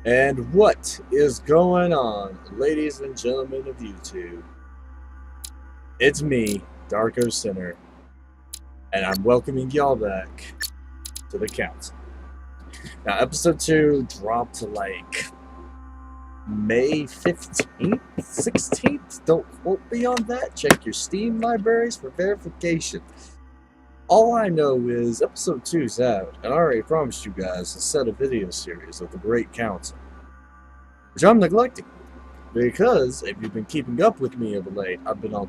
And what is going on, ladies and gentlemen of YouTube? It's me, Darko Center, and I'm welcoming y'all back to the council. Now, episode 2 dropped like May 15th, 16th. Don't quote me on that. Check your Steam libraries for verification. All I know is episode 2 is out, and I already promised you guys a set of video series of the Great Council, which I'm neglecting. Because if you've been keeping up with me of late, I've been on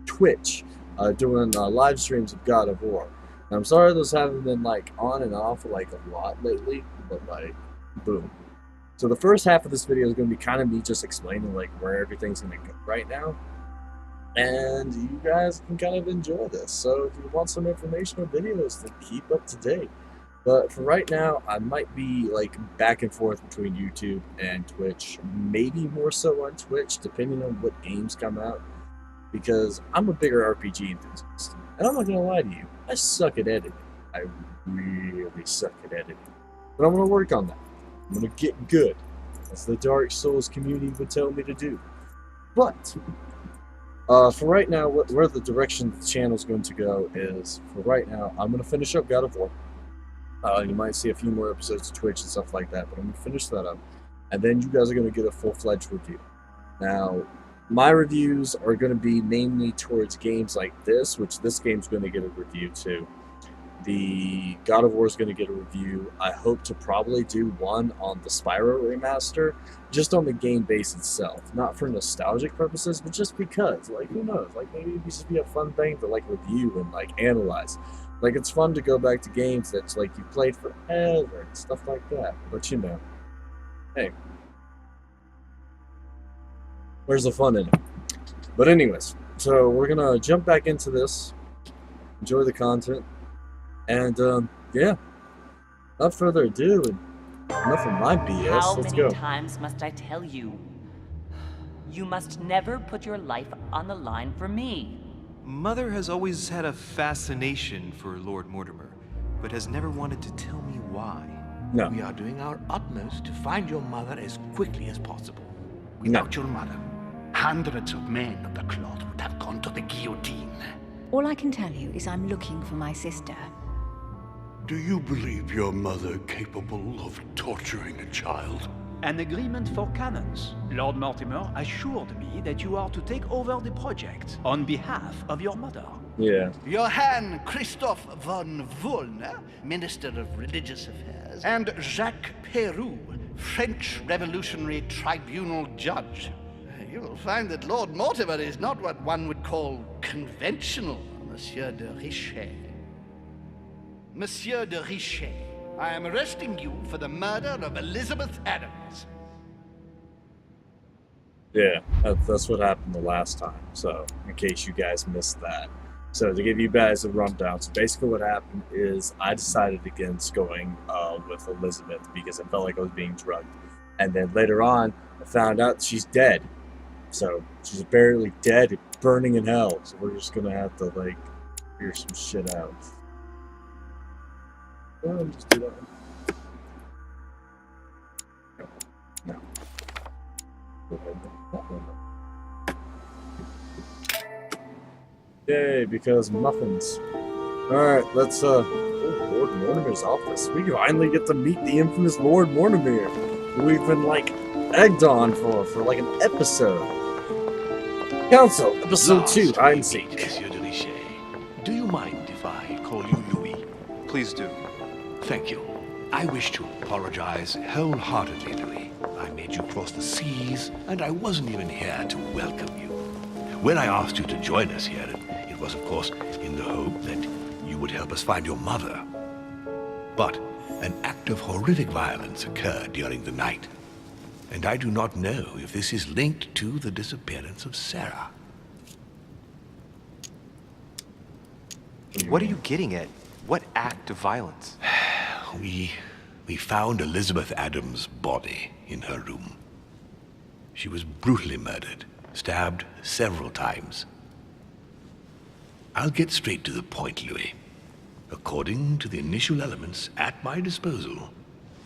Twitch doing live streams of God of War. And I'm sorry those haven't been like on and off like a lot lately, but like, boom. So the first half of this video is going to be kind of me just explaining like where everything's going to go right now. And you guys can kind of enjoy this. So if you want some informational videos, then keep up to date. But for right now, I might be like back and forth between YouTube and Twitch. Maybe more so on Twitch, depending on what games come out. Because I'm a bigger RPG enthusiast. And I'm not going to lie to you, I suck at editing. I really suck at editing. But I'm going to work on that. I'm going to get good, as the Dark Souls community would tell me to do. But for right now, where the direction the channel is going to go is, for right now, I'm going to finish up God of War. You might see a few more episodes of Twitch and stuff like that, but I'm going to finish that up. And then you guys are going to get a full-fledged review. Now, my reviews are going to be mainly towards games like this, which this game's going to get a review too. The God of War is going to get a review. I hope to probably do one on the Spyro remaster, just on the game base itself. Not for nostalgic purposes, but just because, like, who knows? Like, maybe it'd just be a fun thing to, like, review and, like, analyze. Like, it's fun to go back to games that's, like, you played forever and stuff like that. But, you know, hey, where's the fun in it? But anyways, so we're going to jump back into this, enjoy the content, and, yeah, without further ado, and enough of my BS, let's go. How many times must I tell you? You must never put your life on the line for me. Mother has always had a fascination for Lord Mortimer, but has never wanted to tell me why. No. We are doing our utmost to find your mother as quickly as possible. Without your mother, hundreds of men of the cloth would have gone to the guillotine. All I can tell you is I'm looking for my sister. Do you believe your mother capable of torturing a child? An agreement for cannons. Lord Mortimer assured me that you are to take over the project on behalf of your mother. Yeah. Johann Christoph von Wollner, Minister of Religious Affairs, and Jacques Peroux, French Revolutionary Tribunal Judge. You will find that Lord Mortimer is not what one would call conventional, Monsieur de Richet. Monsieur de Richet, I am arresting you for the murder of Elizabeth Adams. Yeah, that's what happened the last time, so in case you guys missed that. So to give you guys a rundown, so basically what happened is I decided against going with Elizabeth because I felt like I was being drugged. And then later on, I found out she's dead. So she's barely dead, burning in hell. So we're just gonna have to, like, figure some shit out. Well, just do that one. No. Yay, because muffins. Alright, let's, Lord Mortimer's office. We finally get to meet the infamous Lord Mortimer, who we've been, like, egged on for like, an episode. Council, episode 2, hide and seek. Monsieur de Richet, do you mind if I call you Louis? Please do. Thank you. I wish to apologize wholeheartedly, Louis. I made you cross the seas, and I wasn't even here to welcome you. When I asked you to join us here, it was, of course, in the hope that you would help us find your mother. But an act of horrific violence occurred during the night, and I do not know if this is linked to the disappearance of Sarah. What are you getting at? What act of violence? We found Elizabeth Adams' body in her room. She was brutally murdered, stabbed several times. I'll get straight to the point, Louis. According to the initial elements at my disposal,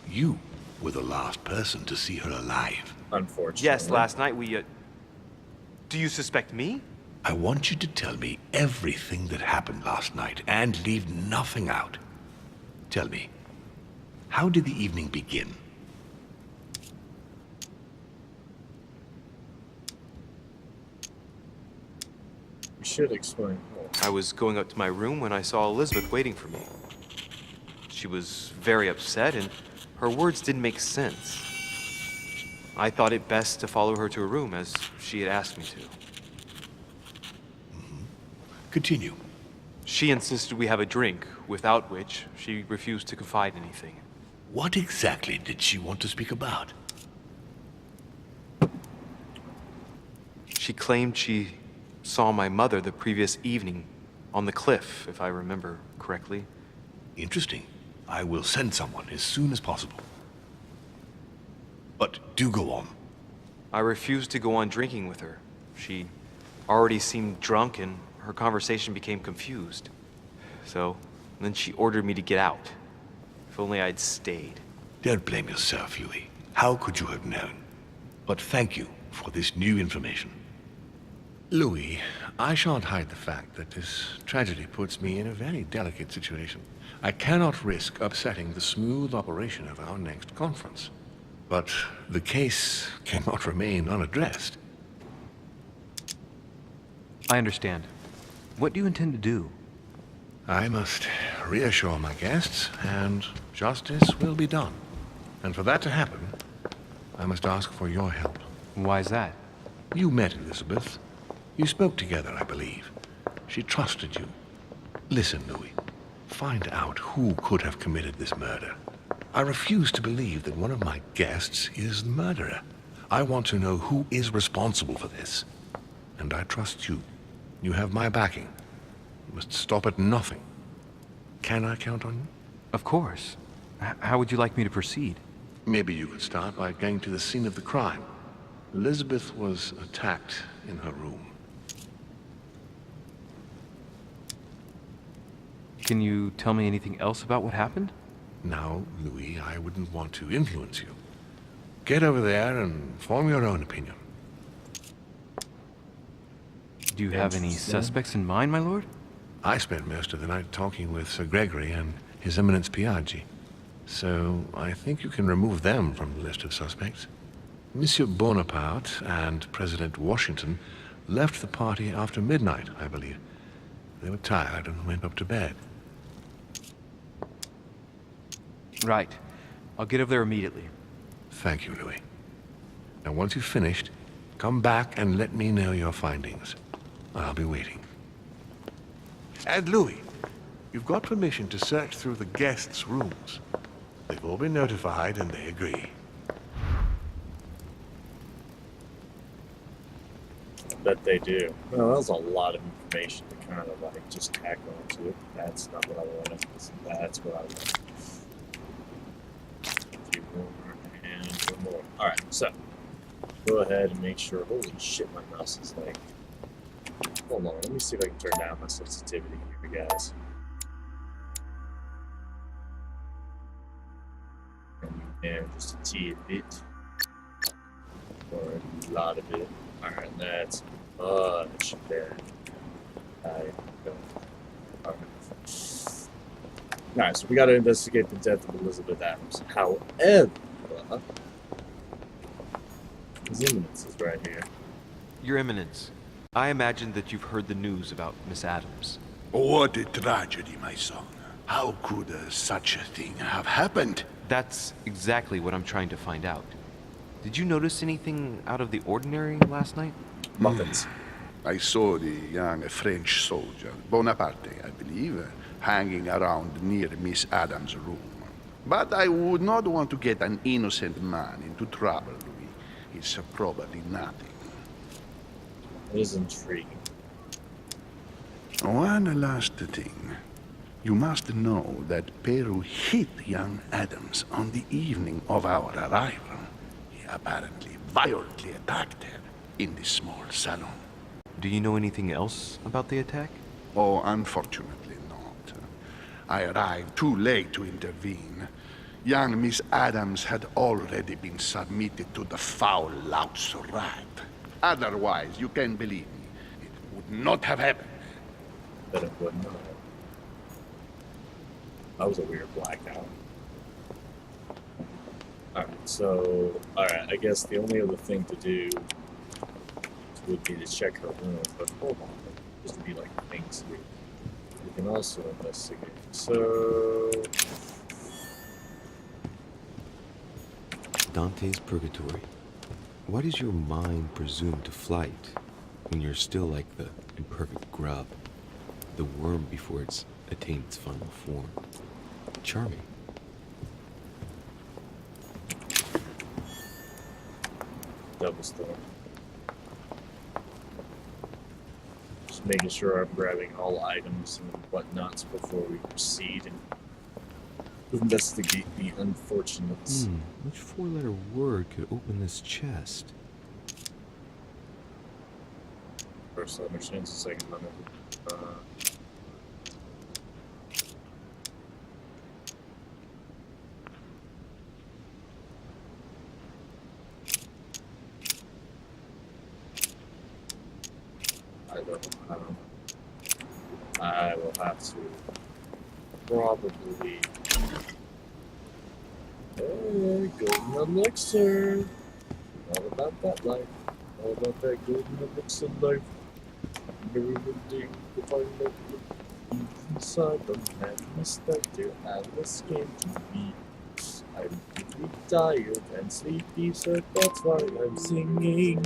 you were the last person to see her alive. Unfortunately. Yes, last night we, Do you suspect me? I want you to tell me everything that happened last night and leave nothing out. Tell me, how did the evening begin? You should explain. I was going up to my room when I saw Elizabeth waiting for me. She was very upset, and her words didn't make sense. I thought it best to follow her to her room, as she had asked me to. Continue. She insisted we have a drink, without which she refused to confide anything. What exactly did she want to speak about? She claimed she saw my mother the previous evening on the cliff, if I remember correctly. Interesting. I will send someone as soon as possible. But do go on. I refused to go on drinking with her. She already seemed drunk and her conversation became confused. So, then she ordered me to get out. If only I'd stayed. Don't blame yourself, Louis. How could you have known? But thank you for this new information. Louis, I shan't hide the fact that this tragedy puts me in a very delicate situation. I cannot risk upsetting the smooth operation of our next conference. But the case cannot remain unaddressed. I understand. What do you intend to do? I must reassure my guests, and justice will be done. And for that to happen, I must ask for your help. Why is that? You met Elizabeth. You spoke together, I believe. She trusted you. Listen, Louis. Find out who could have committed this murder. I refuse to believe that one of my guests is the murderer. I want to know who is responsible for this. And I trust you. You have my backing. You must stop at nothing. Can I count on you? Of course. How would you like me to proceed? Maybe you could start by going to the scene of the crime. Elizabeth was attacked in her room. Can you tell me anything else about what happened? Now, Louis, I wouldn't want to influence you. Get over there and form your own opinion. Do you have any suspects in mind, my lord? I spent most of the night talking with Sir Gregory and His Eminence Piaggi, so I think you can remove them from the list of suspects. Monsieur Bonaparte and President Washington left the party after midnight, I believe. They were tired and went up to bed. Right. I'll get over there immediately. Thank you, Louis. Now, once you've finished, come back and let me know your findings. I'll be waiting. And Louis, you've got permission to search through the guests' rooms. They've all been notified and they agree. Bet they do. Well, that was a lot of information to kind of like just tack onto it. That's not what I wanted. That's what I wanted. A few more and one more. Alright, so go ahead and make sure. Holy shit, my mouse is like. Hold on, let me see if I can turn down my sensitivity here, guys. And just a teeny bit. Or a lot of it. Alright, that's much better. Alright, so we gotta investigate the death of Elizabeth Adams. However, His Eminence is right here. Your Eminence, I imagine that you've heard the news about Miss Adams. What a tragedy, my son. How could such a thing have happened? That's exactly what I'm trying to find out. Did you notice anything out of the ordinary last night? Muffins. I saw the young French soldier, Bonaparte, I believe, hanging around near Miss Adams' room. But I would not want to get an innocent man into trouble, Louis. It's probably nothing. It is intriguing. One last thing. You must know that Peru hit young Adams on the evening of our arrival. He apparently violently attacked her in the small salon. Do you know anything else about the attack? Oh, unfortunately not. I arrived too late to intervene. Young Miss Adams had already been submitted to the foul lout's wrath. Otherwise, you can believe me, it would not have happened. But it would not. That was a weird blackout. Alright, so... Alright, I guess the only other thing to do would be to check her room, but hold on. Just to be like things here. We can also investigate. So... Dante's Purgatory. Why does your mind presume to flight when you're still like the imperfect grub, the worm before it's attained its final form? Charming. Double storm. Just making sure I'm grabbing all items and whatnots before we proceed and investigate the unfortunates. Which four-letter word could open this chest? First letter change, the second letter. I don't know. I will have to probably. Hey, golden elixir. All about that life. All about that golden elixir life. Never would dig to find out the inside the madness that dear Alice came to be. I'm deeply tired and sleepy, so that's why I'm singing.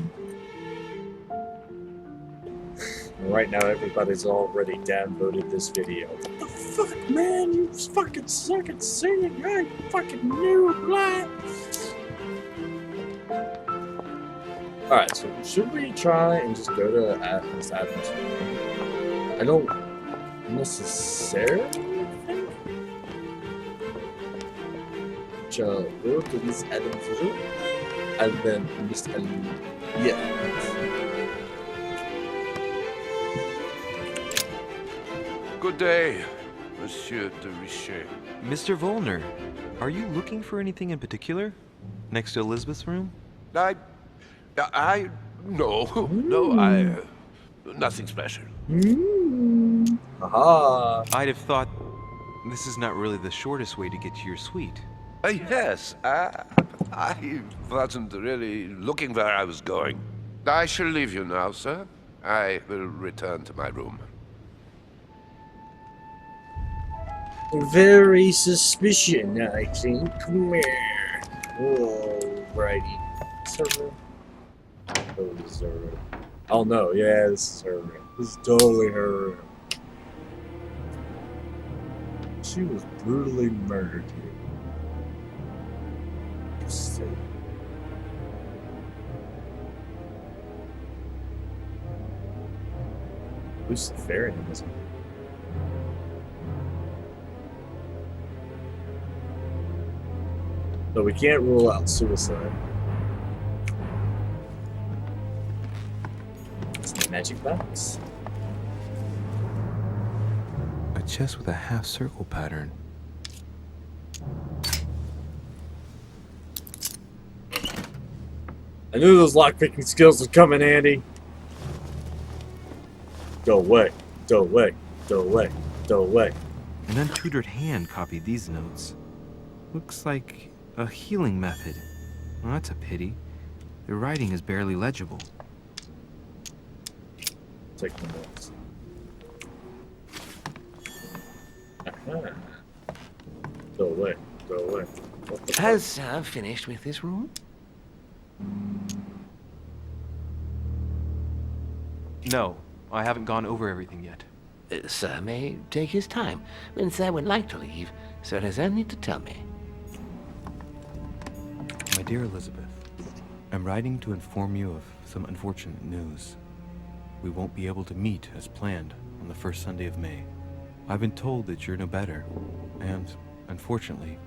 Right now, everybody's already downvoted this video. What the fuck, man? You fucking suck at singing. You're fucking noob, lad. Alright, so should we try and just go to Miss Adams' room? I don't necessarily think. Shall go to Miss Adams' room and then Miss Adams. Yeah. Good day, Monsieur de Richet. Mr. Volner, are you looking for anything in particular? Next to Elizabeth's room? Nothing special. Aha. I'd have thought this is not really the shortest way to get to your suite. Yes, I wasn't really looking where I was going. I shall leave you now, sir. I will return to my room. Very suspicion, I think. Come here. Alrighty. Server. Oh, this is her room. Oh no, yeah, this is her room. This is totally her room. She was brutally murdered here. Interesting. Luciferianism. So we can't rule out suicide. It's the magic box. A chest with a half-circle pattern. I knew those lockpicking skills would come in handy. Go away, go away, go away, go away. An untutored hand copied these notes. Looks like a healing method. Well, that's a pity. The writing is barely legible. Take the notes. Aha. Go away, go away. What the Has Sir finished with this room? No, I haven't gone over everything yet. Sir may take his time. When Sir would like to leave, Sir has only to tell me. My dear Elizabeth, I'm writing to inform you of some unfortunate news. We won't be able to meet as planned on the first Sunday of May. I've been told that you're no better, and, unfortunately,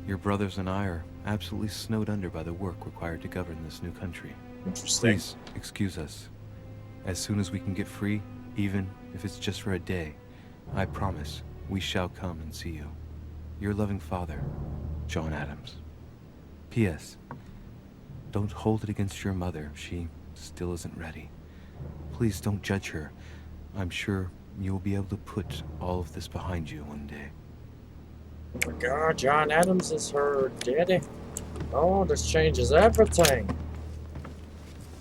your brothers and I are absolutely snowed under by the work required to govern this new country. Interesting. Please, excuse us. As soon as we can get free, even if it's just for a day, I promise we shall come and see you. Your loving father, John Adams. P.S. Don't hold it against your mother. She still isn't ready. Please don't judge her. I'm sure you'll be able to put all of this behind you one day. Oh my god, John Adams is her daddy. Oh, this changes everything.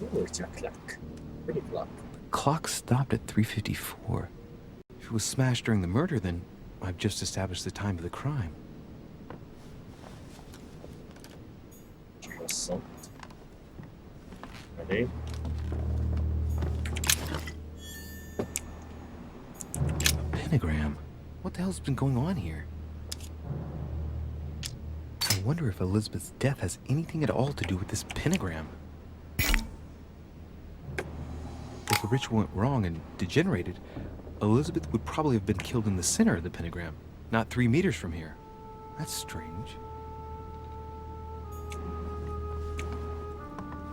Ooh, it's a clock. Pretty clock. The clock stopped at 3:54. If it was smashed during the murder, then I've just established the time of the crime. Assault. Ready? Pentagram? What the hell's been going on here? I wonder if Elizabeth's death has anything at all to do with this pentagram. If the ritual went wrong and degenerated, Elizabeth would probably have been killed in the center of the pentagram, not 3 meters from here. That's strange.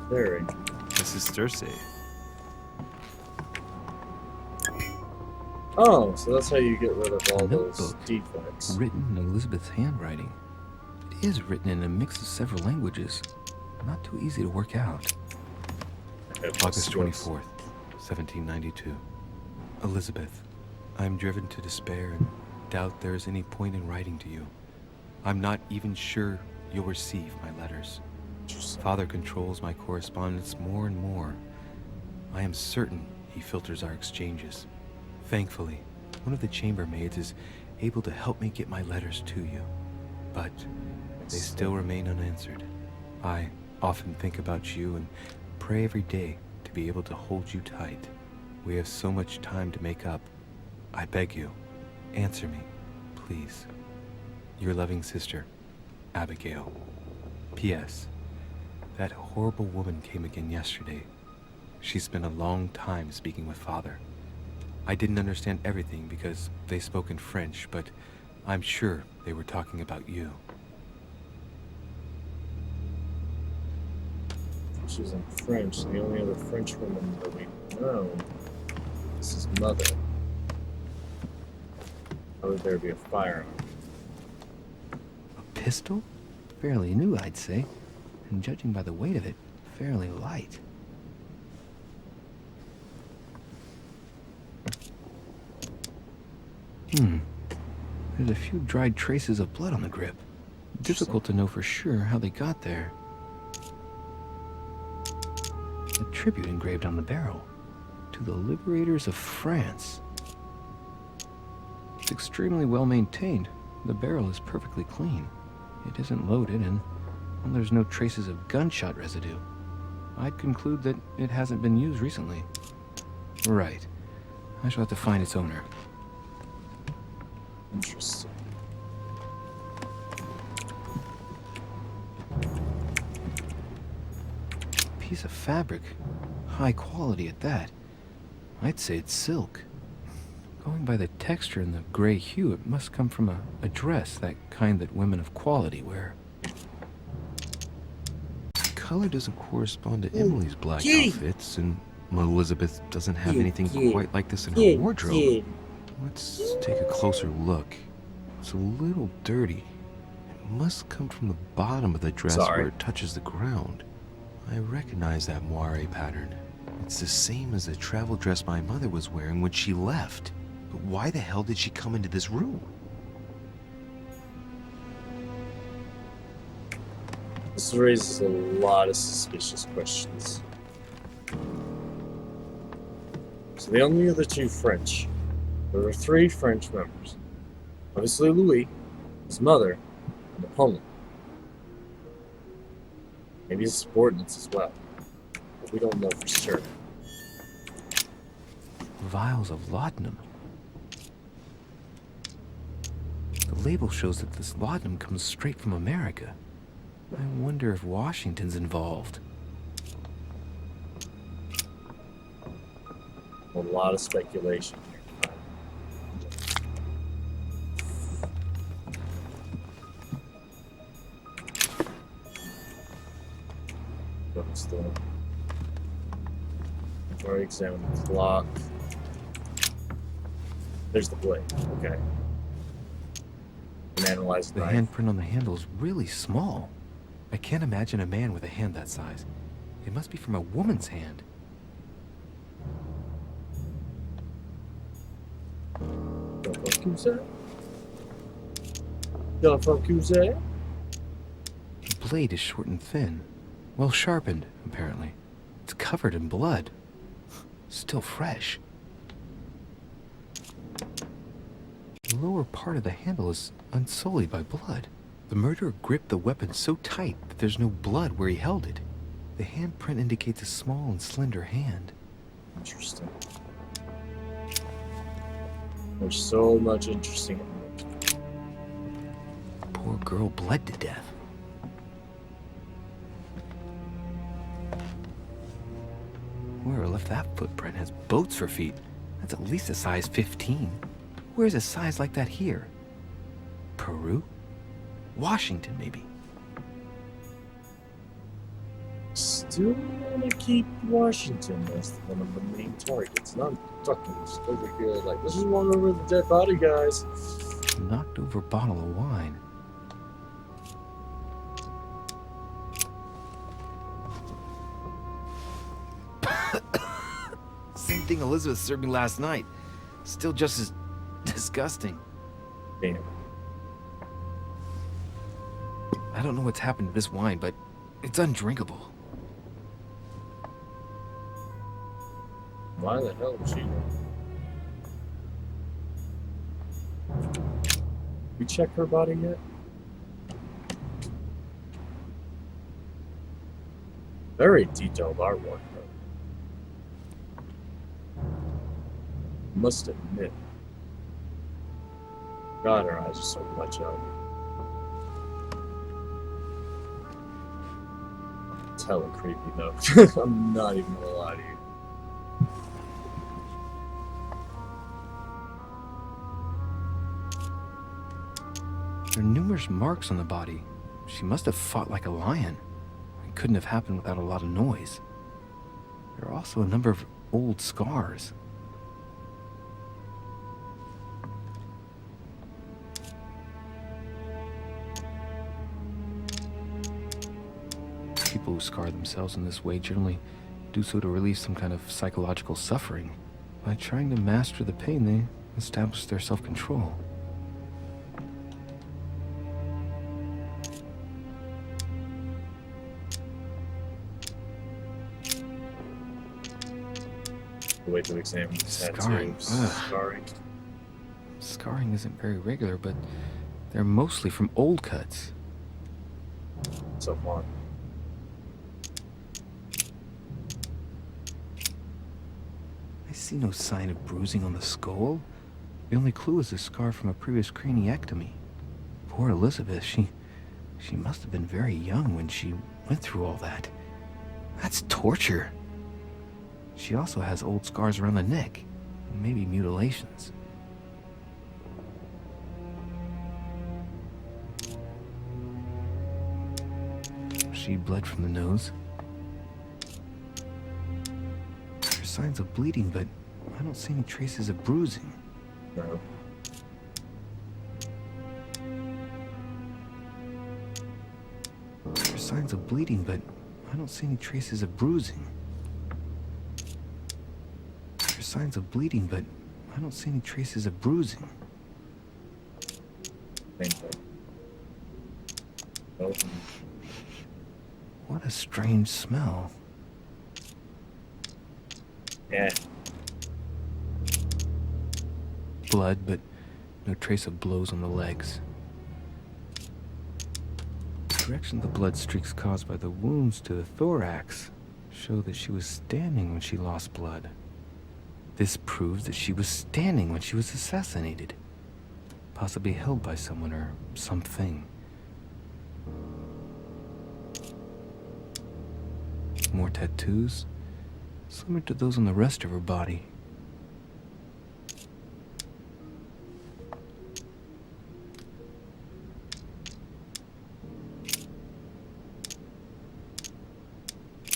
Very. This is Cersei. Oh, so that's how you get rid of all those Notebook. defects. Written in Elizabeth's handwriting. It is written in a mix of several languages. Not too easy to work out. August 24th, 1792. Elizabeth, I'm driven to despair and doubt there is any point in writing to you. I'm not even sure you'll receive my letters. Father controls my correspondence more and more. I am certain he filters our exchanges. Thankfully, one of the chambermaids is able to help me get my letters to you. But they still remain unanswered. I often think about you and pray every day to be able to hold you tight. We have so much time to make up. I beg you, answer me, please. Your loving sister, Abigail. P.S. That horrible woman came again yesterday. She spent a long time speaking with Father. I didn't understand everything because they spoke in French, but I'm sure they were talking about you. She's in French. The only other French woman that we know is his mother. How would there be a firearm? A pistol? Fairly new, I'd say. And judging by the weight of it, fairly light. There's a few dried traces of blood on the grip. Difficult to know for sure how they got there. A tribute engraved on the barrel. To the liberators of France. It's extremely well maintained. The barrel is perfectly clean. It isn't loaded, and well, there's no traces of gunshot residue. I'd conclude that it hasn't been used recently. Right. I shall have to find its owner. Interesting. Piece of fabric. High quality at that. I'd say it's silk. Going by the texture and the gray hue, it must come from a dress, that kind that women of quality wear. The color doesn't correspond to Emily's black outfits, and Elizabeth doesn't have anything quite like this in her wardrobe. Let's take a closer look. It's a little dirty. It must come from the bottom of the dress where it touches the ground. I recognize that moire pattern. It's the same as the travel dress my mother was wearing when she left. But why the hell did she come into this room? This raises a lot of suspicious questions. So the only other two French. There were 3 French members. Obviously Louis, his mother, and Napoleon. Maybe his subordinates as well. But we don't know for sure. Vials of laudanum. The label shows that this laudanum comes straight from America. I wonder if Washington's involved. A lot of speculation here. I've already examined the clock. There's the blade. Okay. and analyze The handprint on the handle is really small. I can't imagine a man with a hand that size. It must be from a woman's hand. The fuck you say? The fuck you say? The blade is short and thin. Well sharpened, apparently. It's covered in blood. Still fresh. The lower part of the handle is unsullied by blood. The murderer gripped the weapon so tight that there's no blood where he held it. The handprint indicates a small and slender hand. Interesting. There's so much interesting. Poor girl bled to death. Whoever left that footprint has boats for feet. That's at least a size 15. Where's a size like that here? Peru? Washington, maybe. Still wanna keep Washington as one of the main targets. Not fucking just over here like, this is one over the dead body, guys. Knocked over bottle of wine. Same thing Elizabeth served me last night. Still just as disgusting. Damn. I don't know what's happened to this wine, but it's undrinkable. Why the hell is she? We check her body yet? Very detailed artwork, though. Must admit. God, her eyes are so much out. It's hella creepy, though. I'm not even gonna lie to you. There are numerous marks on the body. She must have fought like a lion. It couldn't have happened without a lot of noise. There are also a number of old scars. People who scar themselves in this way generally do so to relieve some kind of psychological suffering. By trying to master the pain, they establish their self-control. The way to examine the Scarring. tattoos. Scarring. Scarring isn't very regular, but they're mostly from old cuts. So far. I see no sign of bruising on the skull. The only clue is a scar from a previous craniectomy. Poor Elizabeth, she must have been very young when she went through all that. That's torture. She also has old scars around the neck, maybe mutilations. She bled from the nose. There's signs of bleeding, but I don't see any traces of bruising. No. There's signs of bleeding, but I don't see any traces of bruising. There's signs of bleeding, but I don't see any traces of bruising. Same thing. Oh. What a strange smell. Yeah. Blood, but no trace of blows on the legs. The direction of the blood streaks caused by the wounds to the thorax show that she was standing when she lost blood. This proves that she was standing when she was assassinated, possibly held by someone or something. More tattoos, similar to those on the rest of her body.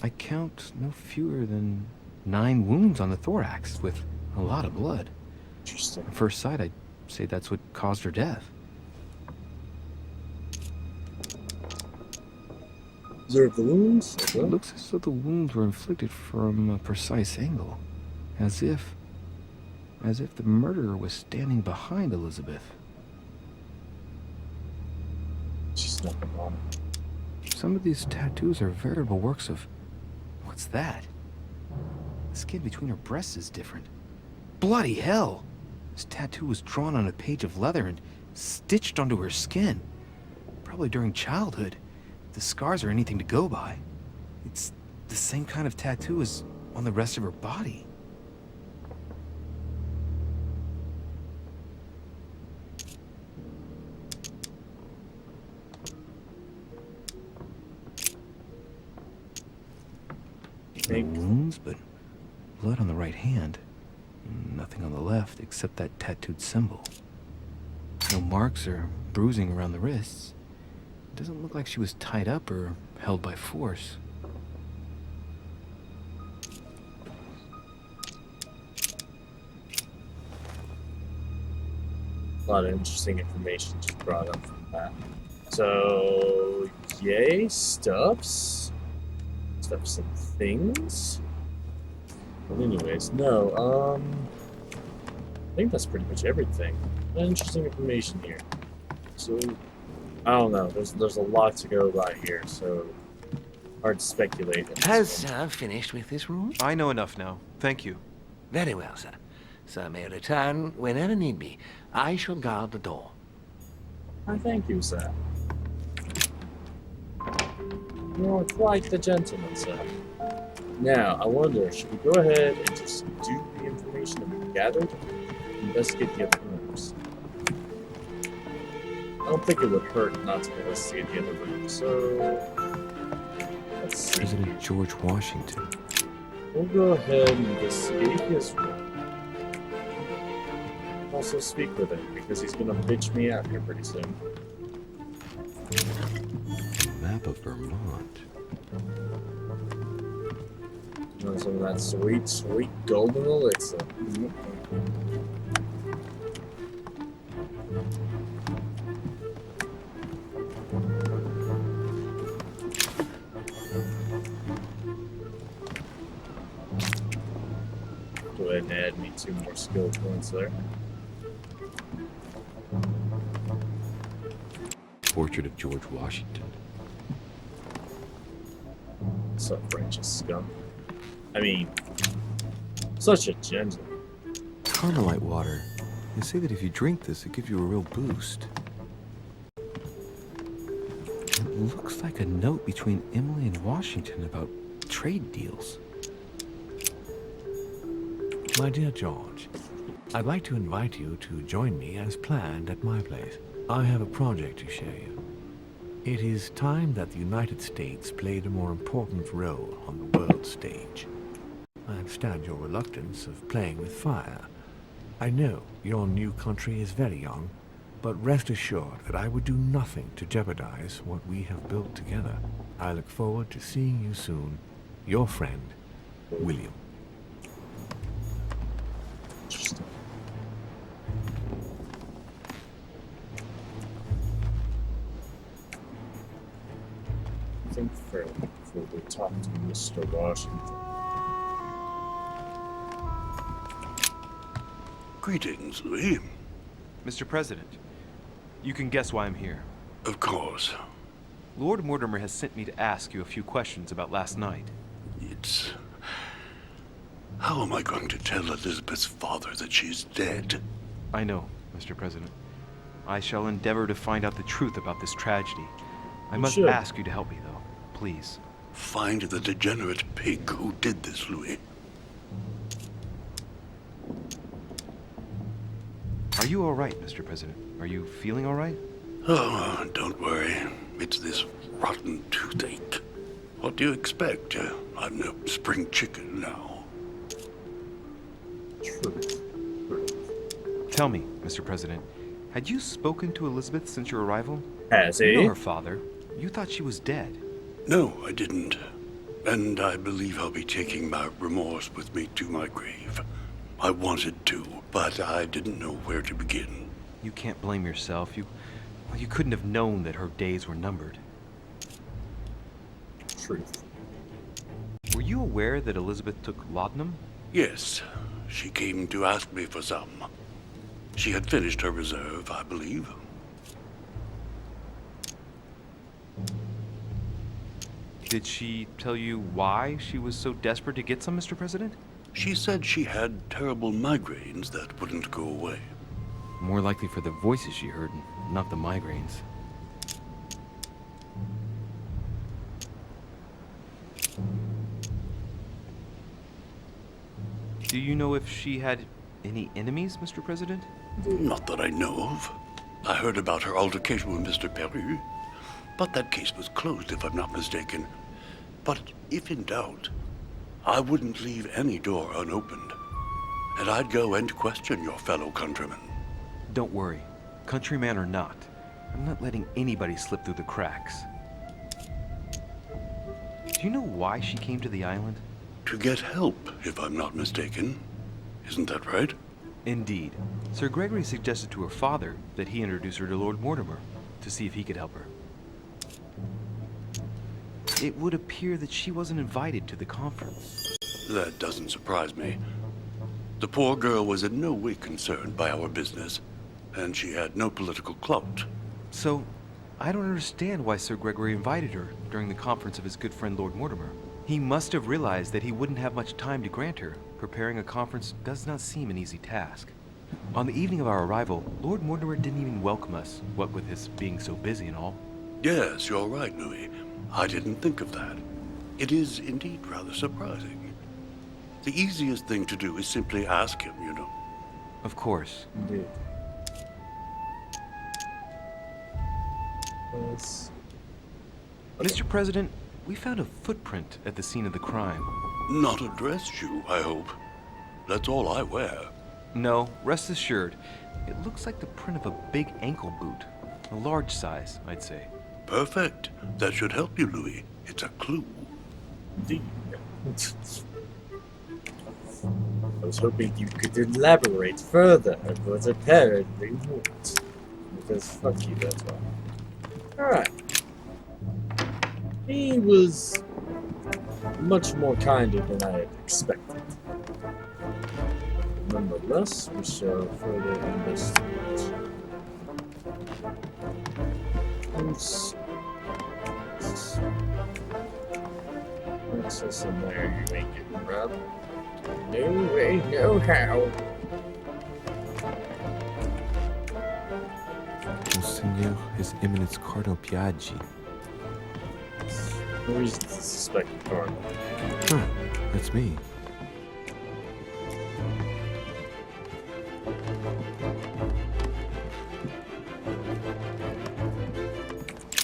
I count no fewer than 9 wounds on the thorax with a lot of blood. Interesting. At first sight, I'd say that's what caused her death. Observe the wounds. It looks as though the wounds were inflicted from a precise angle, as if the murderer was standing behind Elizabeth. She's nothing on it. Some of these tattoos are veritable works of... What's that? The skin between her breasts is different. Bloody hell! This tattoo was drawn on a page of leather and stitched onto her skin. Probably during childhood. If the scars are anything to go by. It's the same kind of tattoo as on the rest of her body. Wounds, but blood on the right hand. Nothing on the left except that tattooed symbol. No marks or bruising around the wrists. It doesn't look like she was tied up or held by force. A lot of interesting information just brought up from that. So, yay, stuffs and things. But anyways, no, I think that's pretty much everything. Interesting information here. So, I don't know. There's a lot to go by here, so hard to speculate. Has Sir finished with this room? I know enough now. Thank you. Very well, sir. Sir may return whenever need be. I shall guard the door. Thank you, sir. You're quite the gentleman, sir. Now, I wonder, should we go ahead and just do the information that we've gathered? Investigate the other rooms. I don't think it would hurt not to investigate the other rooms, so... let's see. President George Washington. We'll go ahead and investigate his room. Also speak with him, because he's gonna bitch me out here pretty soon. Map of Vermont. And some of that sweet, sweet golden elixir. Go ahead and add me 2 more skill points there. Portrait of George Washington. What's up, French's scum? I mean, such a gentleman. Carmelite water. They say that if you drink this, it gives you a real boost. It looks like a note between Emily and Washington about trade deals. My dear George, I'd like to invite you to join me as planned at my place. I have a project to show you. It is time that the United States played a more important role on the world stage. I understand your reluctance of playing with fire. I know your new country is very young, but rest assured that I would do nothing to jeopardize what we have built together. I look forward to seeing you soon. Your friend, William. Interesting. Think fairly before we talk to Mr. Washington. Greetings, Louis. Mr. President, you can guess why I'm here. Of course. Lord Mortimer has sent me to ask you a few questions about last night. It's... How am I going to tell Elizabeth's father that she's dead? I know, Mr. President. I shall endeavor to find out the truth about this tragedy. I must ask you to help me, though. Please. Find the degenerate pig who did this, Louis. Are you all right, Mr. President? Are you feeling all right? Oh, don't worry. It's this rotten toothache. What do you expect? I'm no spring chicken now. Tell me, Mr. President, had you spoken to Elizabeth since your arrival? Has he? You know her father. You thought she was dead. No, I didn't. And I believe I'll be taking my remorse with me to my grave. I wanted to, but I didn't know where to begin. You can't blame yourself. You couldn't have known that her days were numbered. truth. Were you aware that Elizabeth took laudanum? Yes, she came to ask me for some. She had finished her reserve, I believe. Did she tell you why she was so desperate to get some, Mr. President? She said she had terrible migraines that wouldn't go away. More likely for the voices she heard, not the migraines. Do you know if she had any enemies, Mr. President? Not that I know of. I heard about her altercation with Mr. Peru, but that case was closed, if I'm not mistaken. But if in doubt, I wouldn't leave any door unopened, and I'd go and question your fellow countrymen. Don't worry, countryman or not, I'm not letting anybody slip through the cracks. Do you know why she came to the island? To get help, if I'm not mistaken. Isn't that right? Indeed. Sir Gregory suggested to her father that he introduce her to Lord Mortimer to see if he could help her. It would appear that she wasn't invited to the conference. That doesn't surprise me. The poor girl was in no way concerned by our business, and she had no political clout. So, I don't understand why Sir Gregory invited her during the conference of his good friend Lord Mortimer. He must have realized that he wouldn't have much time to grant her. Preparing a conference does not seem an easy task. On the evening of our arrival, Lord Mortimer didn't even welcome us, what with his being so busy and all. Yes, you're right, Louis. I didn't think of that. It is indeed rather surprising. The easiest thing to do is simply ask him, you know. Of course. Indeed. Yes. Mr. President, we found a footprint at the scene of the crime. Not a dress shoe, I hope. That's all I wear. No, rest assured. It looks like the print of a big ankle boot. A large size, I'd say. Perfect. That should help you, Louis. It's a clue. Indeed. I was hoping you could elaborate further, but apparently won't. Because fuck you, that's why. Alright. He was much more kinder than I had expected. Nonetheless, we shall further investigate. Access in there, you ain't getting robbed. No way, no how. Monseigneur, His Eminence Cardinal Piaggi. No reason to suspect the Cardinal. Huh, that's me.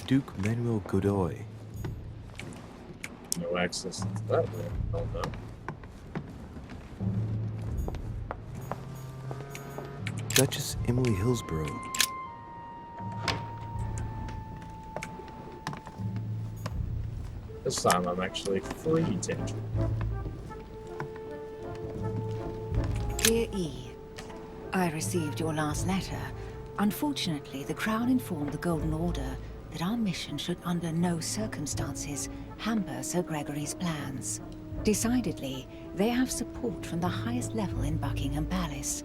Duke Manuel Godoy. No access into that way. Oh no. Duchess Emily Hillsborough. This time I'm actually free to enter. Dear E, I received your last letter. Unfortunately, the Crown informed the Golden Order that our mission should under no circumstances hamper Sir Gregory's plans. Decidedly, they have support from the highest level in Buckingham Palace.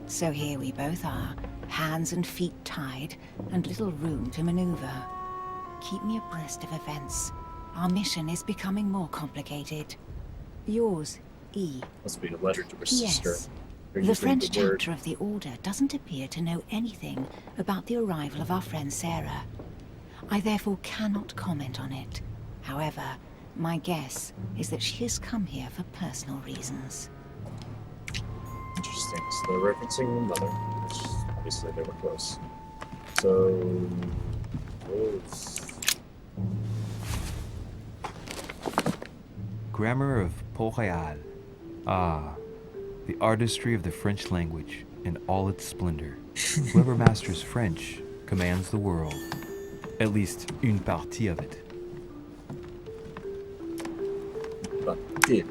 So here we both are, hands and feet tied, and little room to maneuver. Keep me abreast of events. Our mission is becoming more complicated. Yours, E. Must be a letter to her sister. Yes. They're The using French the word. chapter of the Order doesn't appear to know anything about the arrival of our friend Sarah. I therefore cannot comment on it. However, my guess is that she has come here for personal reasons. Interesting. So they're referencing the mother, which obviously they were close. So, close. Grammar of Port-Royal. Ah, the artistry of the French language in all its splendor. Whoever masters French commands the world. At least, une partie of it. But did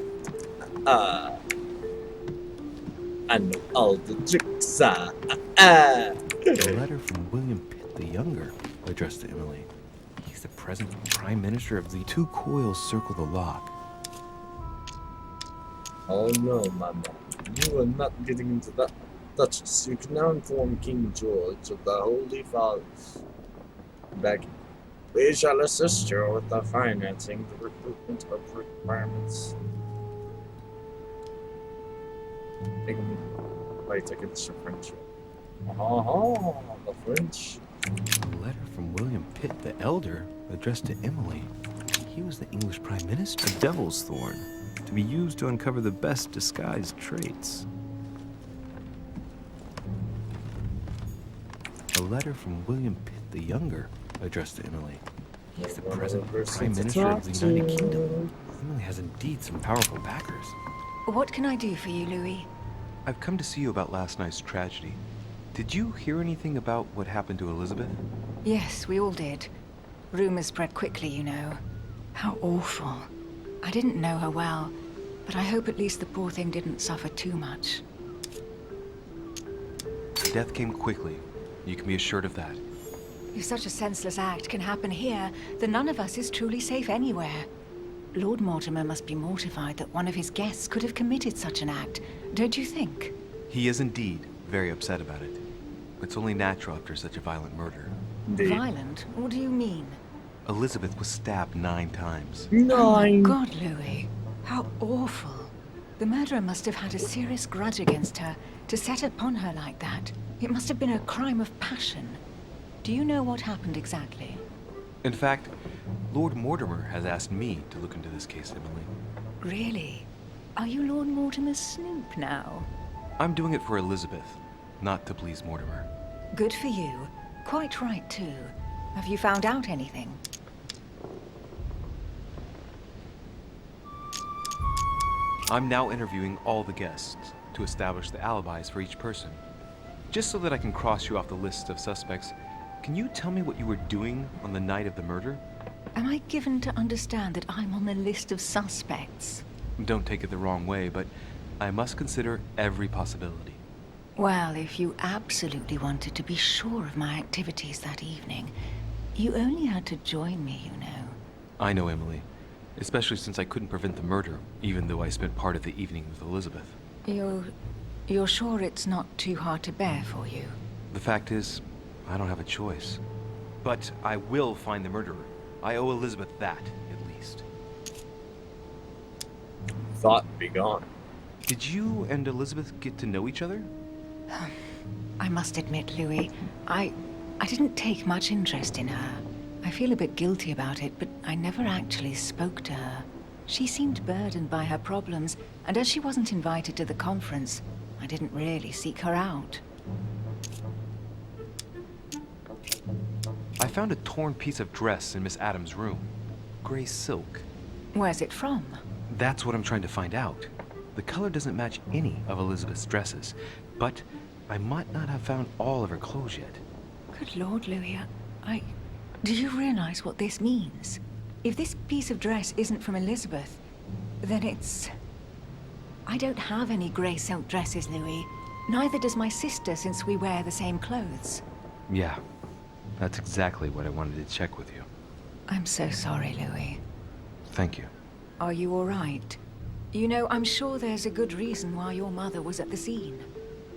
I know all the tricks. A letter from William Pitt the Younger, addressed to Emily. He's the present Prime Minister of the two coils circle the lock. Oh no, Mama. You are not getting into that. Duchess, you can now inform King George of the Holy Fathers. Begging, we shall assist you with the financing the recruitment of requirements. Wait, I get this French. Oh, the French. A letter from William Pitt the Elder addressed to Emily. He was the English Prime Minister. A devil's thorn, to be used to uncover the best disguised traits. A letter from William Pitt the Younger addressed to Emily. He's the present Prime Minister of the United Kingdom. Emily has indeed some powerful backers. What can I do for you, Louis? I've come to see you about last night's tragedy. Did you hear anything about what happened to Elizabeth? Yes, we all did. Rumors spread quickly, you know. How awful. I didn't know her well, but I hope at least the poor thing didn't suffer too much. Death came quickly. You can be assured of that. If such a senseless act can happen here, then none of us is truly safe anywhere. Lord Mortimer must be mortified that one of his guests could have committed such an act, don't you think? He is indeed very upset about it. It's only natural after such a violent murder. Violent? What do you mean? Elizabeth was stabbed 9 times. 9! Oh my God, Louis. How awful. The murderer must have had a serious grudge against her to set upon her like that. It must have been a crime of passion. Do you know what happened exactly? In fact, Lord Mortimer has asked me to look into this case, Emily. Really? Are you Lord Mortimer's snoop now? I'm doing it for Elizabeth, not to please Mortimer. Good for you. Quite right, too. Have you found out anything? I'm now interviewing all the guests to establish the alibis for each person. Just so that I can cross you off the list of suspects, can you tell me what you were doing on the night of the murder? Am I given to understand that I'm on the list of suspects? Don't take it the wrong way, but I must consider every possibility. Well, if you absolutely wanted to be sure of my activities that evening, you only had to join me, you know. I know, Emily. Especially since I couldn't prevent the murder, even though I spent part of the evening with Elizabeth. You're sure it's not too hard to bear for you? The fact is, I don't have a choice. But I will find the murderer. I owe Elizabeth that, at least. Thought be gone. Did you and Elizabeth get to know each other? I must admit, Louis, I didn't take much interest in her. I feel a bit guilty about it, but I never actually spoke to her. She seemed burdened by her problems, and as she wasn't invited to the conference, I didn't really seek her out. I found a torn piece of dress in Miss Adams' room. Gray silk. Where's it from? That's what I'm trying to find out. The color doesn't match any of Elizabeth's dresses, but I might not have found all of her clothes yet. Good Lord, Louis, do you realize what this means? If this piece of dress isn't from Elizabeth, then it's... I don't have any grey silk dresses, Louis. Neither does my sister, since we wear the same clothes. Yeah, that's exactly what I wanted to check with you. I'm so sorry, Louis. Thank you. Are you all right? You know, I'm sure there's a good reason why your mother was at the scene.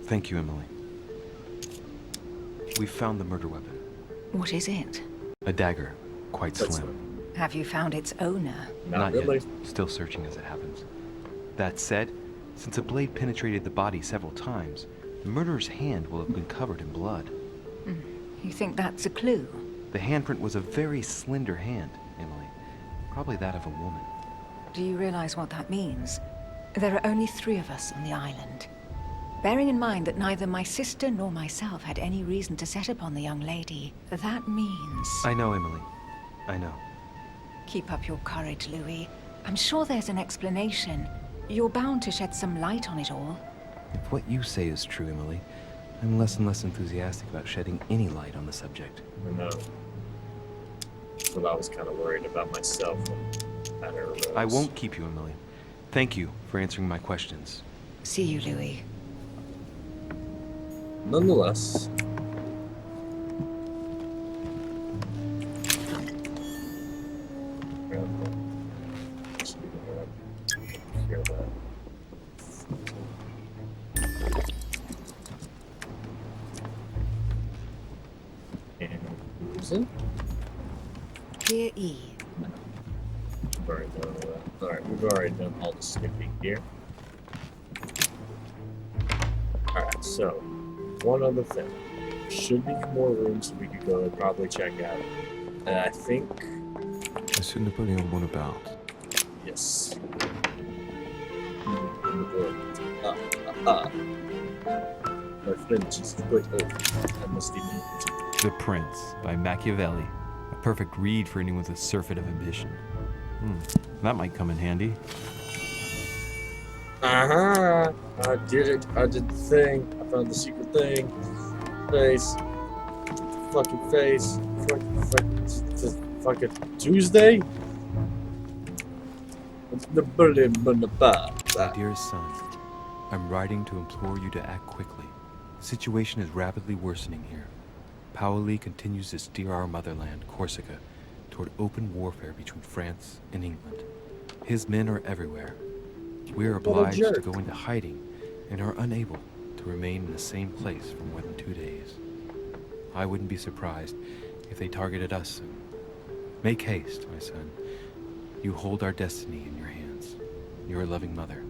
Thank you, Emily. We've found the murder weapon. What is it? A dagger, quite slim. Have you found its owner? Not yet. Still searching as it happens. That said, since the blade penetrated the body several times, the murderer's hand will have been covered in blood. You think that's a clue? The handprint was a very slender hand, Emily. Probably that of a woman. Do you realize what that means? There are only 3 of us on the island. Bearing in mind that neither my sister nor myself had any reason to set upon the young lady, that means... I know, Emily. I know. Keep up your courage, Louis. I'm sure there's an explanation. You're bound to shed some light on it all. If what you say is true, Emily, I'm less and less enthusiastic about shedding any light on the subject. I know. But I was kind of worried about myself when that arose. I won't keep you, Emily. Thank you for answering my questions. See you, Louis. Nonetheless, Susan? Dear E, We've already done all that. Alright, we've already done all the skipping here. Alright, so, one other thing. Should be more rooms we could go and probably check out. And I think... Monsieur Napoleon Bonaparte. Yes. My French is quite old. I must admit. The Prince by Machiavelli. A perfect read for anyone with a surfeit of ambition. That might come in handy. Uh-huh. I did it. I did the thing. I found the secret thing. Face. Fucking face. Fucking Tuesday? My dearest son, I'm writing to implore you to act quickly. The situation is rapidly worsening here. Paoli continues to steer our motherland, Corsica, toward open warfare between France and England. His men are everywhere. We are obliged to go into hiding and are unable to remain in the same place for more than 2 days. I wouldn't be surprised if they targeted us soon. Make haste, my son. You hold our destiny in your hands. Your loving mother,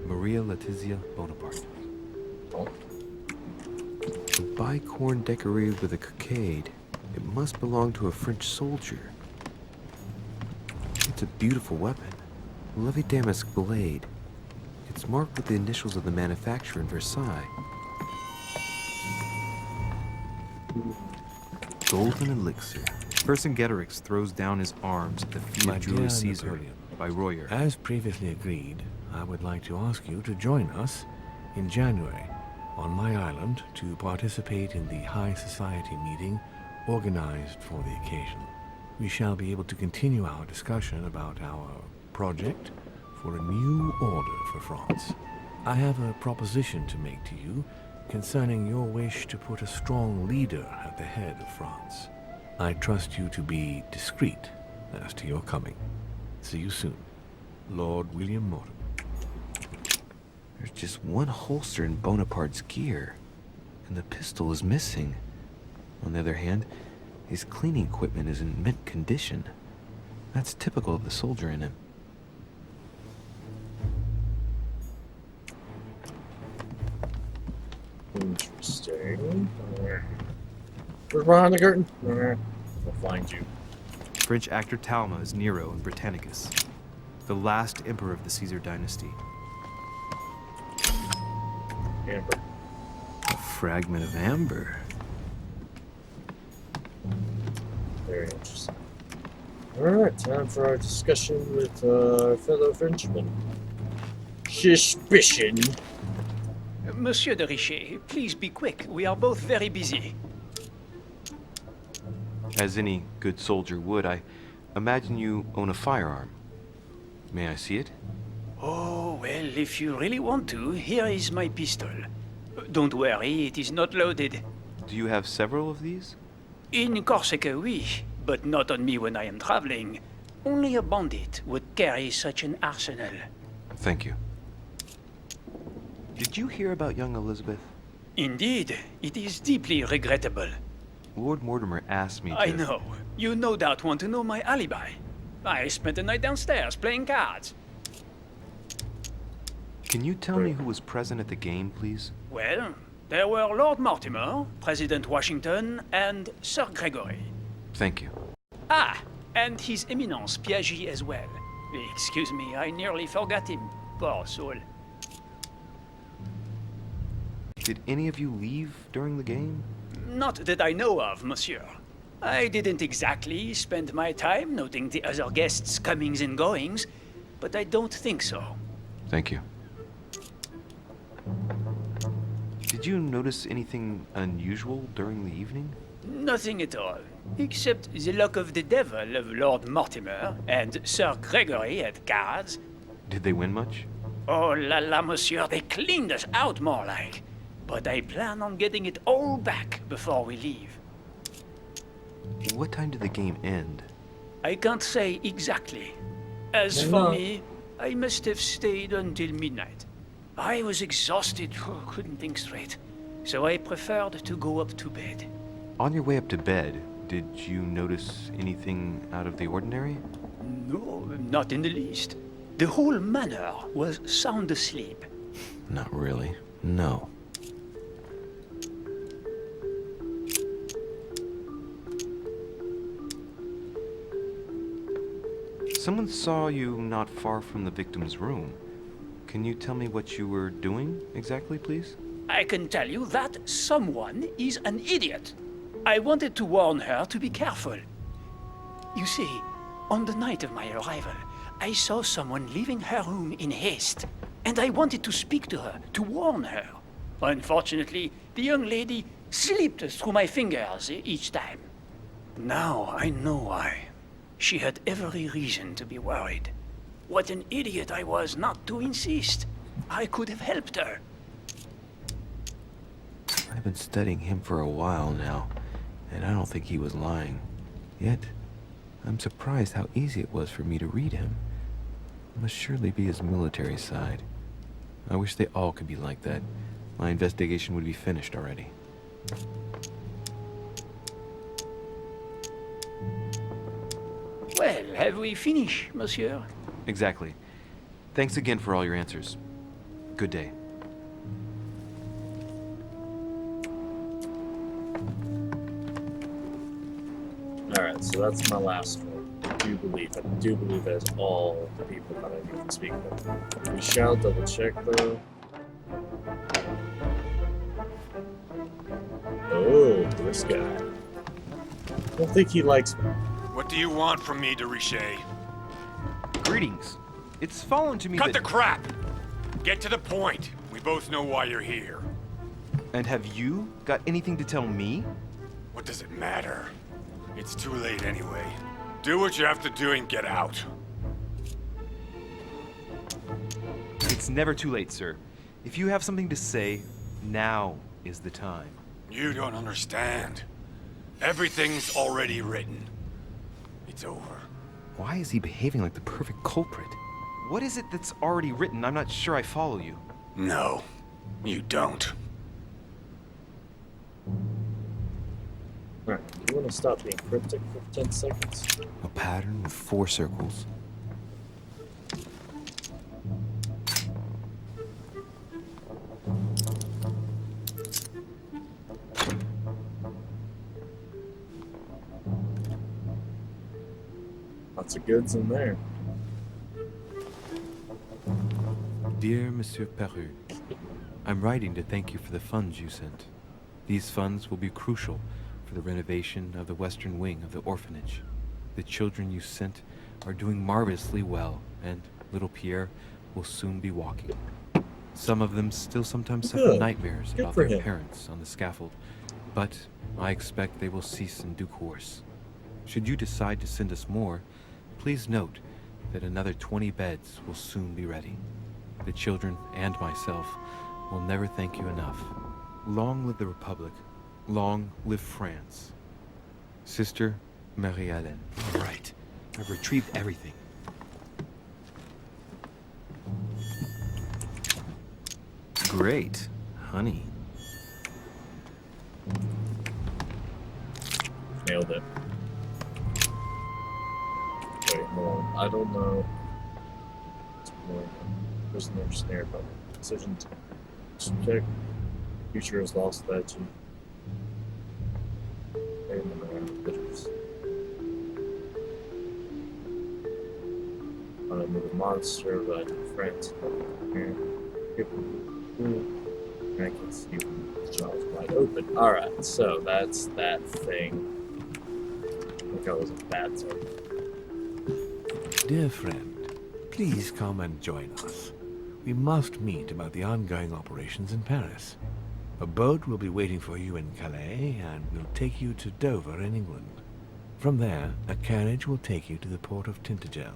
Maria Letizia Bonaparte. A bicorn decorated with a cockade. It must belong to a French soldier. It's a beautiful weapon. A lovely damask blade. It's marked with the initials of the manufacturer in Versailles. Golden Elixir. Vercingetorix throws down his arms at the feet My of dear Julius Caesar Napoleon, by Royer. As previously agreed, I would like to ask you to join us in January on my island to participate in the High Society meeting organized for the occasion. We shall be able to continue our discussion about our project for a new order for France. I have a proposition to make to you concerning your wish to put a strong leader at the head of France. I trust you to be discreet as to your coming. See you soon. Lord William Mortimer. There's just one holster in Bonaparte's gear, and the pistol is missing. On the other hand, his cleaning equipment is in mint condition. That's typical of the soldier in him. Interesting. We're behind the curtain. We'll find you. French actor Talma is Nero in Britannicus, the last emperor of the Caesar dynasty. Amber. A fragment of amber. Very interesting. Alright, time for our discussion with our fellow Frenchman. Suspicion. Monsieur de Richet, please be quick. We are both very busy. As any good soldier would, I imagine you own a firearm. May I see it? Oh, well, if you really want to, here is my pistol. Don't worry, it is not loaded. Do you have several of these? In Corsica, oui, but not on me when I am traveling. Only a bandit would carry such an arsenal. Thank you. Did you hear about young Elizabeth? Indeed, it is deeply regrettable. Lord Mortimer asked me to... I know. You no doubt want to know my alibi. I spent the night downstairs playing cards. Can you tell me who was present at the game, please? Well, there were Lord Mortimer, President Washington, and Sir Gregory. Thank you. Ah, and His Eminence Piaget as well. Excuse me, I nearly forgot him. Poor soul. Did any of you leave during the game? Not that I know of, monsieur. I didn't exactly spend my time noting the other guests' comings and goings, but I don't think so. Thank you. Did you notice anything unusual during the evening? Nothing at all, except the luck of the devil of Lord Mortimer and Sir Gregory at cards. Did they win much? Oh la la, monsieur, they cleaned us out more like. But I plan on getting it all back before we leave. What time did the game end? I can't say exactly. As for me, I must have stayed until midnight. I was exhausted, couldn't think straight, so I preferred to go up to bed. On your way up to bed, Did you notice anything out of the ordinary? No, not in the least. The whole manor was sound asleep. Not really. No. Someone saw you not far from the victim's room. Can you tell me what you were doing exactly, please? I can tell you that someone is an idiot. I wanted to warn her to be careful. You see, on the night of my arrival, I saw someone leaving her room in haste, and I wanted to speak to her, to warn her. Unfortunately, the young lady slipped through my fingers each time. Now I know why. She had every reason to be worried. What an idiot I was not to insist. I could have helped her. I've been studying him for a while now, and I don't think he was lying. Yet, I'm surprised how easy it was for me to read him. It must surely be his military side. I wish they all could be like that. My investigation would be finished already. Well, have we finished, monsieur? Exactly. Thanks again for all your answers. Good day. Alright, so that's my last one. I do believe that is all the people that I need to speak with. We shall double check though. Oh, this guy. I don't think he likes me. What do you want from me, de Richet? Greetings. It's fallen to me Cut that... the crap! Get to the point. We both know why you're here. And have you got anything to tell me? What does it matter? It's too late anyway. Do what you have to do and get out. It's never too late, sir. If you have something to say, now is the time. You don't understand. Everything's already written. It's over. Why is he behaving like the perfect culprit? What is it that's already written? I'm not sure I follow you. No, you don't. Alright, you want to stop being cryptic for 10 seconds? A pattern with 4 circles. Lots of goods in there. Dear Monsieur Peru, I'm writing to thank you for the funds you sent. These funds will be crucial for the renovation of the western wing of the orphanage. The children you sent are doing marvelously well, and little Pierre will soon be walking. Some of them still sometimes suffer Good. nightmares Good about for their him. parents on the scaffold, but I expect they will cease in due course. Should you decide to send us more, please note that another 20 beds will soon be ready. The children and myself will never thank you enough. Long live the Republic. Long live France. Sister Marie-Hélène. All right. I've retrieved everything. Great. Honey. Nailed it. Wait, hold on. I don't know. Prisoner snare button. Decision to check. Future is lost that you. Another monster, but friends. Here. I can see the jaw's wide open. Alright, so that's that thing. I think I was a bad thing. Dear friend, please come and join us. We must meet about the ongoing operations in Paris. A boat will be waiting for you in Calais and will take you to Dover in England. From there, a carriage will take you to the port of Tintagel,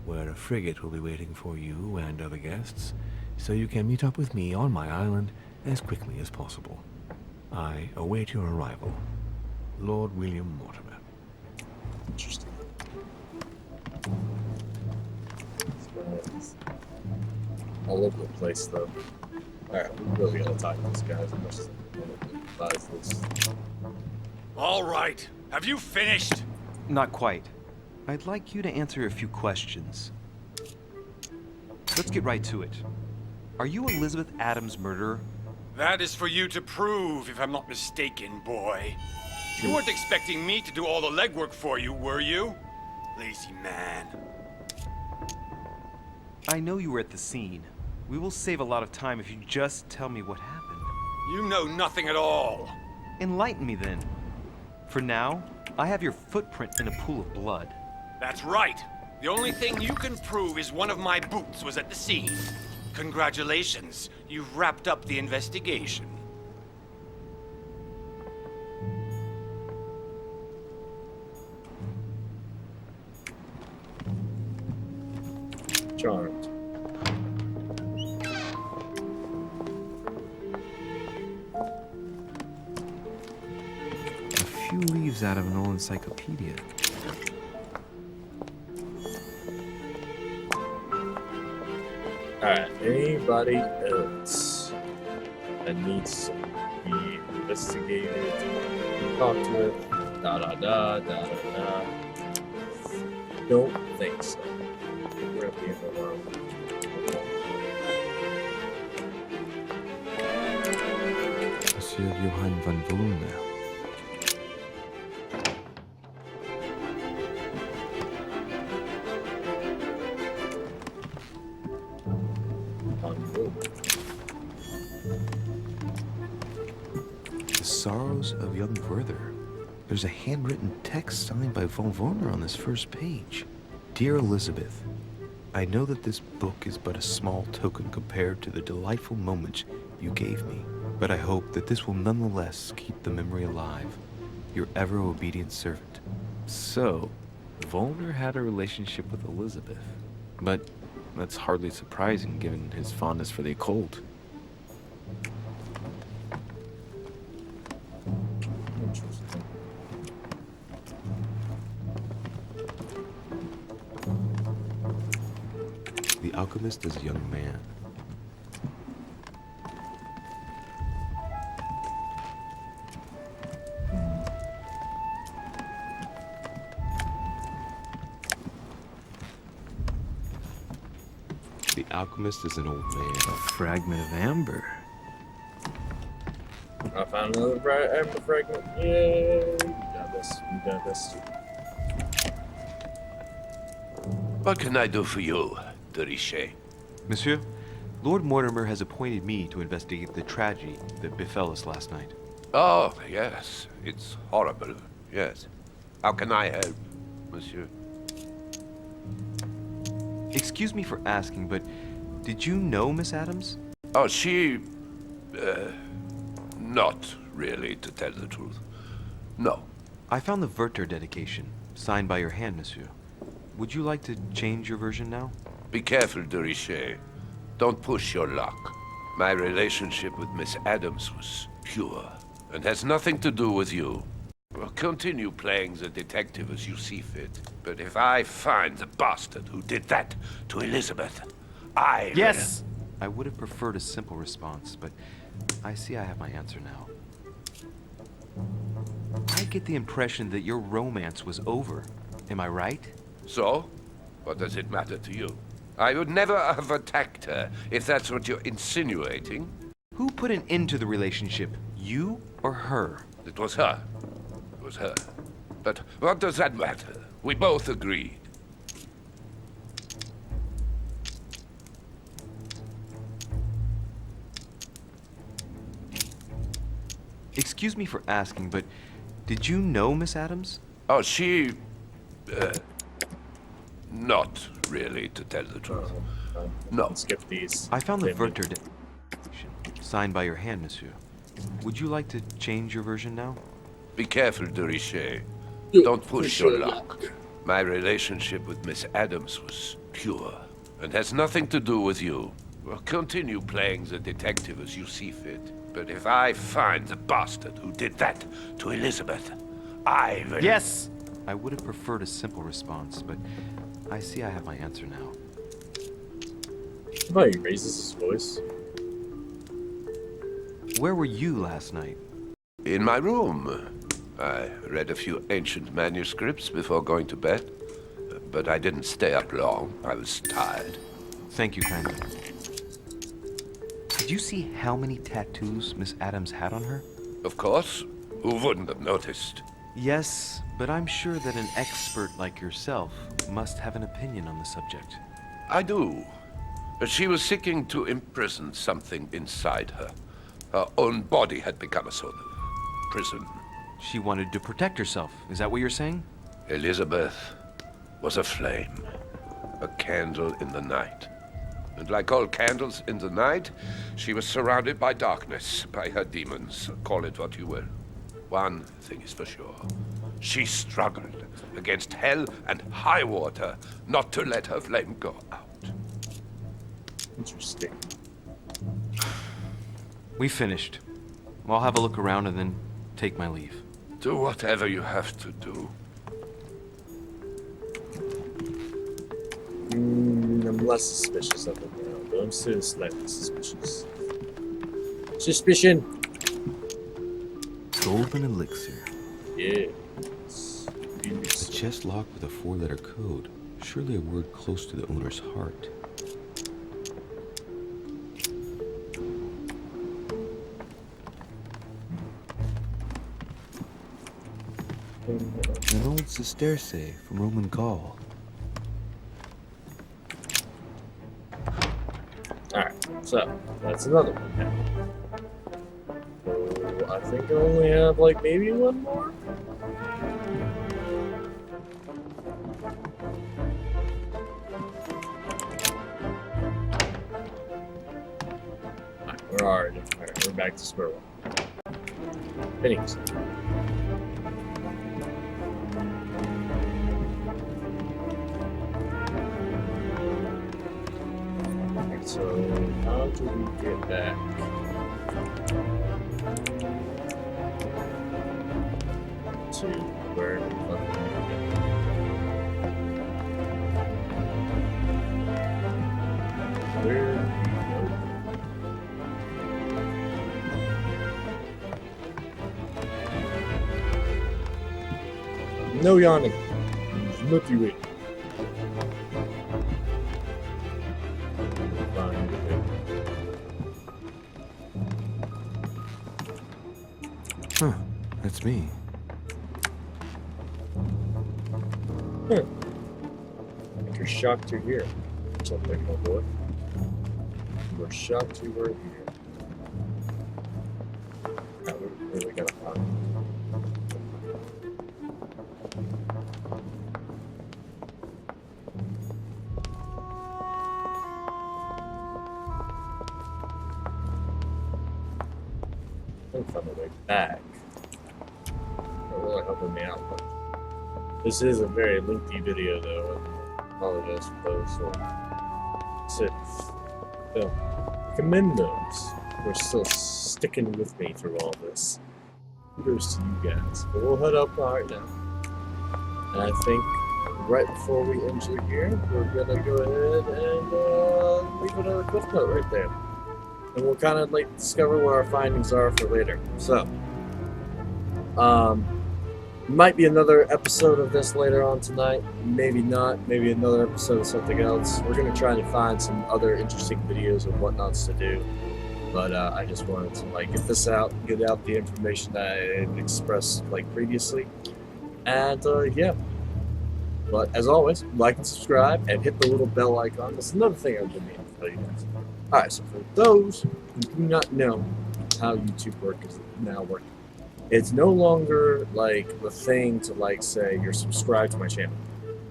where a frigate will be waiting for you and other guests, so you can meet up with me on my island as quickly as possible. I await your arrival. Lord William Mortimer. Interesting. All over the place, though. Alright, we really gotta talk to this guy as much as I can advise this. All right, Have you finished? Not quite. I'd like you to answer a few questions. Let's get right to it. Are you Elizabeth Adams' murderer? That is for you to prove, if I'm not mistaken, boy. You weren't expecting me to do all the legwork for you, were you? Lazy man. I know you were at the scene. We will save a lot of time if you just tell me what happened. You know nothing at all. Enlighten me then. For now, I have your footprint in a pool of blood. That's right. The only thing you can prove is one of my boots was at the scene. Congratulations, you've wrapped up the investigation. Charmed. A few leaves out of an old encyclopedia. Alright, anybody else that needs to be investigated, talked with, da da da da da da. Don't think so. We're at the end of the world. Monsieur Johann van Volner. The Sorrows of Young Werther. There's a handwritten text signed by von Volner on this first page. Dear Elizabeth, I know that this book is but a small token compared to the delightful moments you gave me, but I hope that this will nonetheless keep the memory alive. Your ever-obedient servant. So, Volner had a relationship with Elizabeth. But that's hardly surprising given his fondness for the occult. The alchemist is a young man. The alchemist is an old man. A fragment of amber. I found another amber fragment. Yay! We got this. We got this. What can I do for you, de Richet? Monsieur, Lord Mortimer has appointed me to investigate the tragedy that befell us last night. Oh, yes. It's horrible. Yes. How can I help, monsieur? Excuse me for asking, but did you know Miss Adams? Oh, she... not really, to tell the truth. No. I found the Werther dedication, signed by your hand, monsieur. Would you like to change your version now? Be careful, de Richet. Don't push your luck. My relationship with Miss Adams was pure, and has nothing to do with you. Well, continue playing the detective as you see fit. But if I find the bastard who did that to Elizabeth, I... Yes! I would have preferred a simple response, but I see I have my answer now. I get the impression that your romance was over. Am I right? So? What does it matter to you? I would never have attacked her, if that's what you're insinuating. Who put an end to the relationship? You or her? It was her. It was her. But what does that matter? We both agreed. Excuse me for asking, but did you know Miss Adams? Oh, she... not really, to tell the truth. No. Skip these. I found the Werther dedication, signed by your hand, monsieur. Would you like to change your version now? Be careful, de Richet. Don't push your luck. My relationship with Miss Adams was pure, and has nothing to do with you. Well, continue playing the detective as you see fit. But if I find the bastard who did that to Elizabeth, I will... Yes! I would have preferred a simple response, but I see I have my answer now. He raises his voice. Where were you last night? In my room. I read a few ancient manuscripts before going to bed, but I didn't stay up long. I was tired. Thank you kindly. Did you see how many tattoos Miss Adams had on her? Of course. Who wouldn't have noticed? Yes, but I'm sure that an expert like yourself must have an opinion on the subject. I do. She was seeking to imprison something inside her. Her own body had become a sort of prison. She wanted to protect herself. Is that what you're saying? Elizabeth was a flame, a candle in the night. And like all candles in the night, she was surrounded by darkness, by her demons. Call it what you will. One thing is for sure. She struggled against hell and high water not to let her flame go out. Interesting. We finished. I'll have a look around and then take my leave. Do whatever you have to do. I'm less suspicious of it now, but I'm still slightly suspicious. Suspicion! Golden elixir. Yes. A chest locked with a 4-letter code. Surely a word close to the owner's heart. An old sesterce from Roman Gaul. Alright, so that's another one now. So I think I only have like maybe one more? Alright, we're already. Alright, we're back to square one. Pennies. So, how do we get back? To where the fuck where do we go? No yawning. Not you it. Huh, that's me. You're shocked you're here. Something, my boy. We're shocked you were here. Now we really gotta find. I'll find a way back. They're really helping me out. This is a very lengthy video, though. I apologize for those who sit. So, commend those who are still sticking with me through all this. Kudos to you guys. But we'll head up right now. And I think right before we enter here, we're gonna go ahead and leave another cliff note right there. And we'll kind of like discover what our findings are for later. So, might be another episode of this later on tonight. Maybe not. Maybe another episode of something else. We're going to try to find some other interesting videos of whatnots to do. But I just wanted to like get this out, get out the information that I had expressed like previously. And yeah. But as always, like and subscribe and hit the little bell icon. That's another thing I've been meaning to tell you guys. Alright, so for those who do not know how YouTube work is now working. It's no longer like the thing to like say you're subscribed to my channel.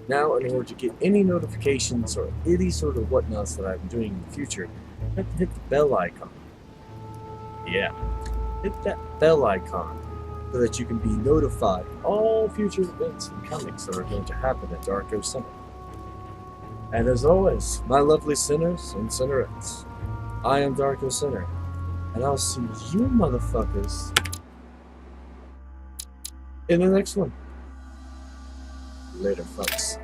Now, in order to get any notifications or any sort of whatnots that I'm doing in the future, you have to hit the bell icon. Yeah, hit that bell icon so that you can be notified of all future events and comics that are going to happen at Darko Center. And as always, my lovely sinners and sinnerettes, I am Darko Center, and I'll see you motherfuckers in the next one. Later, fucks.